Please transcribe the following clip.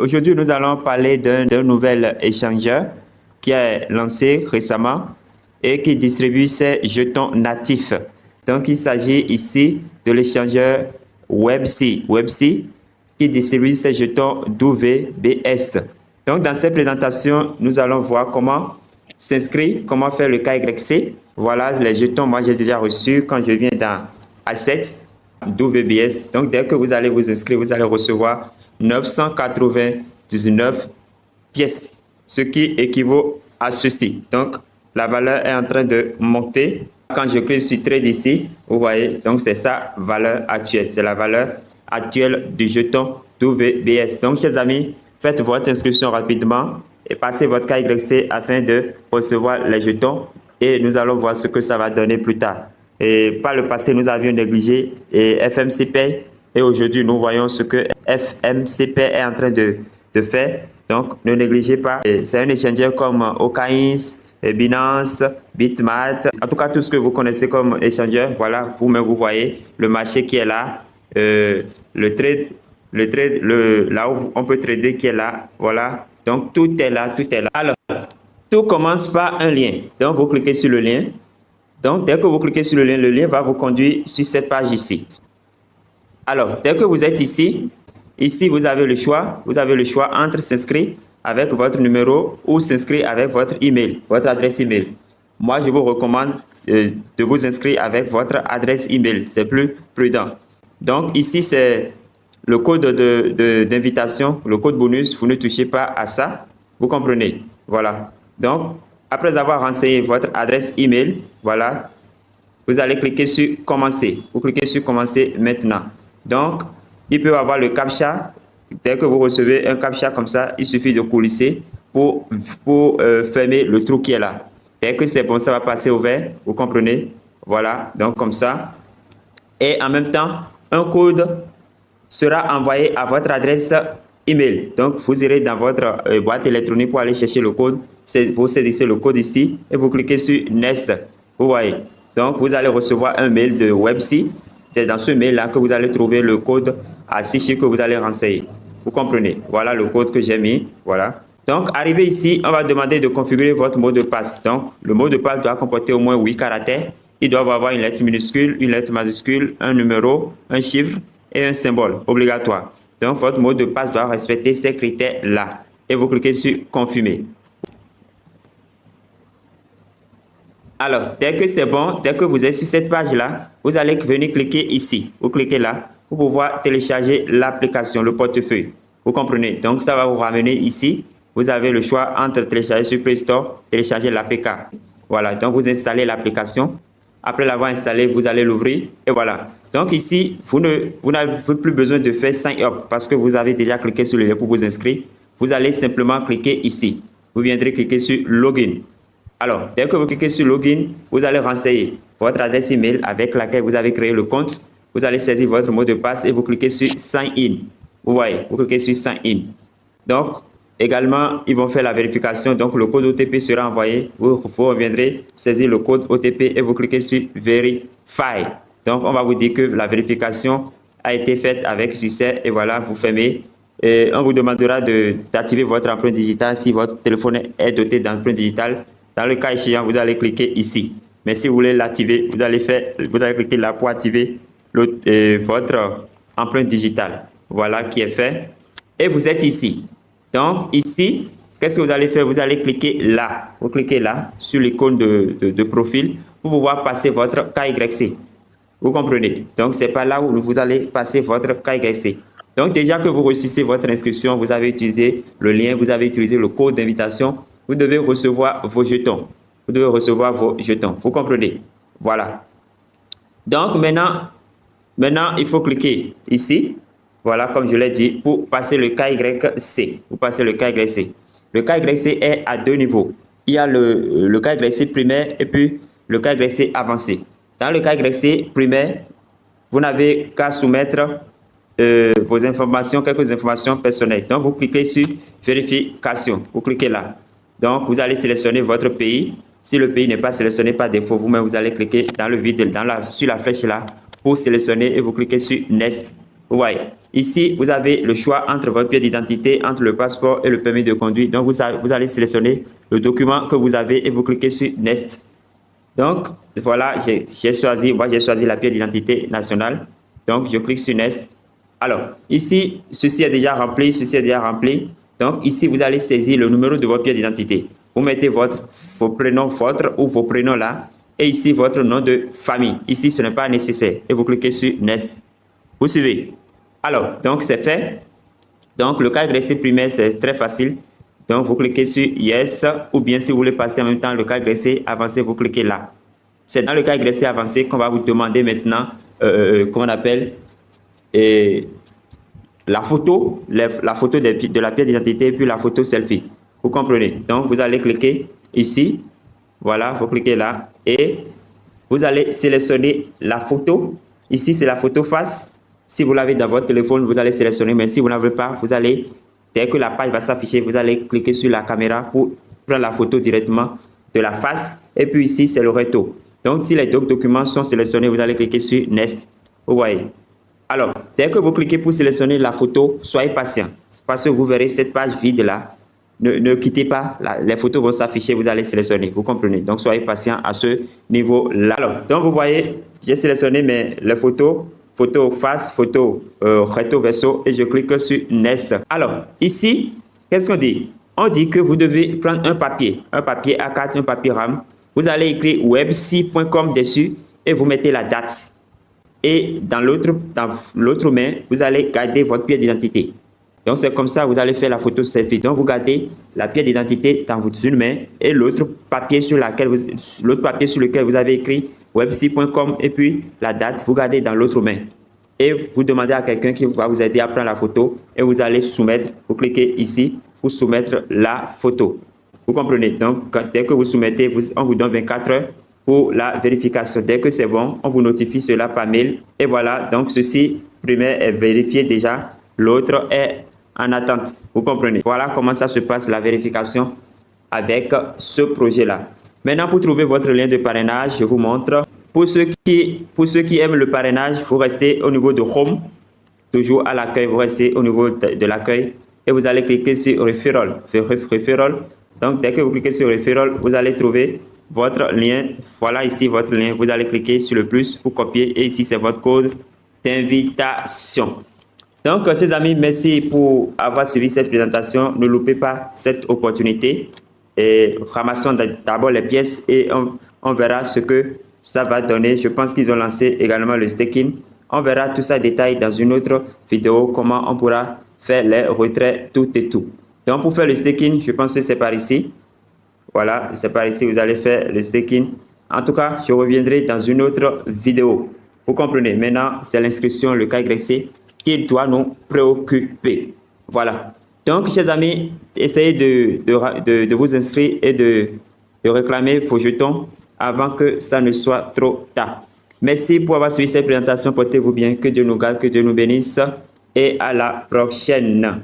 Aujourd'hui, nous allons parler d'un nouvel échangeur qui est lancé récemment et qui distribue ses jetons natifs. Donc, il s'agit ici de l'échangeur WebC qui distribue ses jetons WBS. Donc, dans cette présentation, nous allons voir comment s'inscrire, comment faire le KYC. Voilà les jetons, moi j'ai déjà reçu quand je viens dans Assets WBS. Donc, dès que vous allez vous inscrire, vous allez recevoir 999 pièces, ce qui équivaut à ceci. Donc, la valeur est en train de monter. Quand je clique sur Trade ici, vous voyez, donc c'est sa valeur actuelle. C'est la valeur actuelle du jeton WBS. Donc, chers amis, faites votre inscription rapidement et passez votre KYC afin de recevoir les jetons. Et nous allons voir ce que ça va donner plus tard. Et par le passé, nous avions négligé FMC Pay. Et aujourd'hui, nous voyons ce que FMC Pay est en train de faire. Donc, ne négligez pas. C'est un échangeur comme OKX, Binance, Bitmat. En tout cas, tout ce que vous connaissez comme échangeur. Voilà, vous-même, vous voyez le marché qui est là. Le trade, là où on peut trader qui est là. Voilà. Donc, tout est là, tout est là. Alors, tout commence par un lien. Donc, vous cliquez sur le lien. Donc, dès que vous cliquez sur le lien va vous conduire sur cette page ici. Alors, dès que vous êtes ici, vous avez le choix. Vous avez le choix entre s'inscrire avec votre numéro ou s'inscrire avec votre email, votre adresse email. Moi, je vous recommande de vous inscrire avec votre adresse email. C'est plus prudent. Donc, ici, c'est le code d'invitation, le code bonus. Vous ne touchez pas à ça. Vous comprenez? Voilà. Donc, après avoir renseigné votre adresse email, voilà, vous allez cliquer sur commencer. Vous cliquez sur commencer maintenant. Donc, il peut y avoir le CAPTCHA. Dès que vous recevez un CAPTCHA comme ça, il suffit de coulisser pour fermer le trou qui est là. Dès que c'est bon, ça va passer au vert. Vous comprenez? Voilà, donc comme ça. Et en même temps, un code sera envoyé à votre adresse email. Donc, vous irez dans votre boîte électronique pour aller chercher le code. Vous saisissez le code ici et vous cliquez sur Next. Vous voyez. Donc, vous allez recevoir un mail de WebC. C'est dans ce mail-là que vous allez trouver le code à 6 chiffres que vous allez renseigner. Vous comprenez? Voilà le code que j'ai mis. Voilà. Donc, arrivé ici, on va demander de configurer votre mot de passe. Donc, le mot de passe doit comporter au moins 8 caractères. Il doit avoir une lettre minuscule, une lettre majuscule, un numéro, un chiffre et un symbole obligatoire. Donc, votre mot de passe doit respecter ces critères-là. Et vous cliquez sur confirmer. Alors, dès que c'est bon, dès que vous êtes sur cette page-là, vous allez venir cliquer ici. Vous cliquez là pour pouvoir télécharger l'application, le portefeuille. Vous comprenez? Donc, ça va vous ramener ici. Vous avez le choix entre télécharger sur Play Store, télécharger l'APK. Voilà, donc vous installez l'application. Après l'avoir installée, vous allez l'ouvrir et voilà. Donc ici, vous n'avez plus besoin de faire sign up parce que vous avez déjà cliqué sur le lien pour vous inscrire. Vous allez simplement cliquer ici. Vous viendrez cliquer sur Login. Alors, dès que vous cliquez sur Login, vous allez renseigner votre adresse email avec laquelle vous avez créé le compte. Vous allez saisir votre mot de passe et vous cliquez sur Sign In. Vous voyez, vous cliquez sur Sign In. Donc, également, ils vont faire la vérification. Donc, le code OTP sera envoyé. Vous reviendrez saisir le code OTP et vous cliquez sur Verify. Donc, on va vous dire que la vérification a été faite avec succès. Et voilà, vous fermez. Et on vous demandera d'activer votre empreinte digitale si votre téléphone est doté d'empreinte digitale. Dans le cas échéant, vous allez cliquer ici. Mais si vous voulez l'activer, vous allez cliquer là pour activer votre empreinte digitale. Voilà qui est fait. Et vous êtes ici. Donc, ici, qu'est-ce que vous allez faire? Vous allez cliquer là. Vous cliquez là sur l'icône de profil pour pouvoir passer votre KYC. Vous comprenez? Donc, c'est par là où vous allez passer votre KYC. Donc, déjà que vous réussissez votre inscription, vous avez utilisé le lien, vous avez utilisé le code d'invitation, vous devez recevoir vos jetons. Vous devez recevoir vos jetons. Vous comprenez? Voilà. Donc, maintenant, il faut cliquer ici. Voilà, comme je l'ai dit, pour passer le KYC. Vous passez le KYC. Le KYC est à deux niveaux. Il y a le KYC primaire et puis le KYC avancé. Dans le KYC primaire, vous n'avez qu'à soumettre vos informations, quelques informations personnelles. Donc, vous cliquez sur vérification. Vous cliquez là. Donc, vous allez sélectionner votre pays. Si le pays n'est pas sélectionné par défaut, vous-même, vous allez cliquer dans le vide, sur la flèche là, pour sélectionner et vous cliquez sur Next. Vous voyez, ici, vous avez le choix entre votre pièce d'identité, entre le passeport et le permis de conduire. Donc, vous allez sélectionner le document que vous avez et vous cliquez sur Next. Donc, voilà, j'ai choisi la pièce d'identité nationale. Donc, je clique sur Next. Alors, ici, ceci est déjà rempli, ceci est déjà rempli. Donc, ici, vous allez saisir le numéro de votre pièce d'identité. Vous mettez vos prénoms, votre ou vos prénoms là. Et ici, votre nom de famille. Ici, ce n'est pas nécessaire. Et vous cliquez sur Next. Vous suivez. Alors, donc, c'est fait. Donc, le cas agressé primaire, c'est très facile. Donc, vous cliquez sur Yes, ou bien si vous voulez passer en même temps le cas agressé avancé, vous cliquez là. C'est dans le cas agressé avancé qu'on va vous demander maintenant, comment on appelle, la photo de la pièce d'identité et puis la photo selfie. Vous comprenez? Donc, vous allez cliquer ici. Voilà, vous cliquez là et vous allez sélectionner la photo. Ici, c'est la photo face. Si vous l'avez dans votre téléphone, vous allez sélectionner. Mais si vous n'avez pas, vous allez, dès que la page va s'afficher, vous allez cliquer sur la caméra pour prendre la photo directement de la face. Et puis ici, c'est le recto. Donc, si les deux documents sont sélectionnés, vous allez cliquer sur Next. Vous voyez. Alors, dès que vous cliquez pour sélectionner la photo, soyez patient. Parce que vous verrez cette page vide là. Ne quittez pas, les photos vont s'afficher, vous allez sélectionner, vous comprenez. Donc, soyez patient à ce niveau-là. Alors, donc vous voyez, j'ai sélectionné les photos, photo face, photo recto verso et je clique sur Next. Alors, ici, qu'est-ce qu'on dit? On dit que vous devez prendre un papier A4, un papier RAM. Vous allez écrire webc.com dessus et vous mettez la date. Et dans l'autre main, vous allez garder votre pièce d'identité. Donc, c'est comme ça, vous allez faire la photo selfie. Donc, vous gardez la pièce d'identité dans une main et l'autre papier sur lequel vous avez écrit webc.com et puis la date, vous gardez dans l'autre main. Et vous demandez à quelqu'un qui va vous aider à prendre la photo et vous allez soumettre, vous cliquez ici pour soumettre la photo. Vous comprenez? Donc, dès que vous soumettez, on vous donne 24 heures pour la vérification. Dès que c'est bon, on vous notifie cela par mail. Et voilà, donc ceci, primaire est vérifié déjà, l'autre est en attente. Vous comprenez? Voilà comment ça se passe, la vérification avec ce projet-là. Maintenant, pour trouver votre lien de parrainage, je vous montre. Pour ceux qui aiment le parrainage, vous restez au niveau de Home, toujours à l'accueil, vous restez au niveau de l'accueil et vous allez cliquer sur Referral. Donc, dès que vous cliquez sur Referral, vous allez trouver votre lien. Voilà ici votre lien. Vous allez cliquer sur le plus pour copier et ici, c'est votre code d'invitation. Donc, chers amis, merci pour avoir suivi cette présentation. Ne loupez pas cette opportunité. Et ramassons d'abord les pièces et on verra ce que ça va donner. Je pense qu'ils ont lancé également le staking. On verra tout ça détail dans une autre vidéo, comment on pourra faire les retraits, tout et tout. Donc, pour faire le staking, je pense que c'est par ici. Voilà, c'est par ici, vous allez faire le staking. En tout cas, je reviendrai dans une autre vidéo. Vous comprenez, maintenant, c'est l'inscription, le cas agressé qui doit nous préoccuper. Voilà. Donc, chers amis, essayez de vous inscrire et de réclamer vos jetons avant que ça ne soit trop tard. Merci pour avoir suivi cette présentation. Portez-vous bien. Que Dieu nous garde, que Dieu nous bénisse. Et à la prochaine.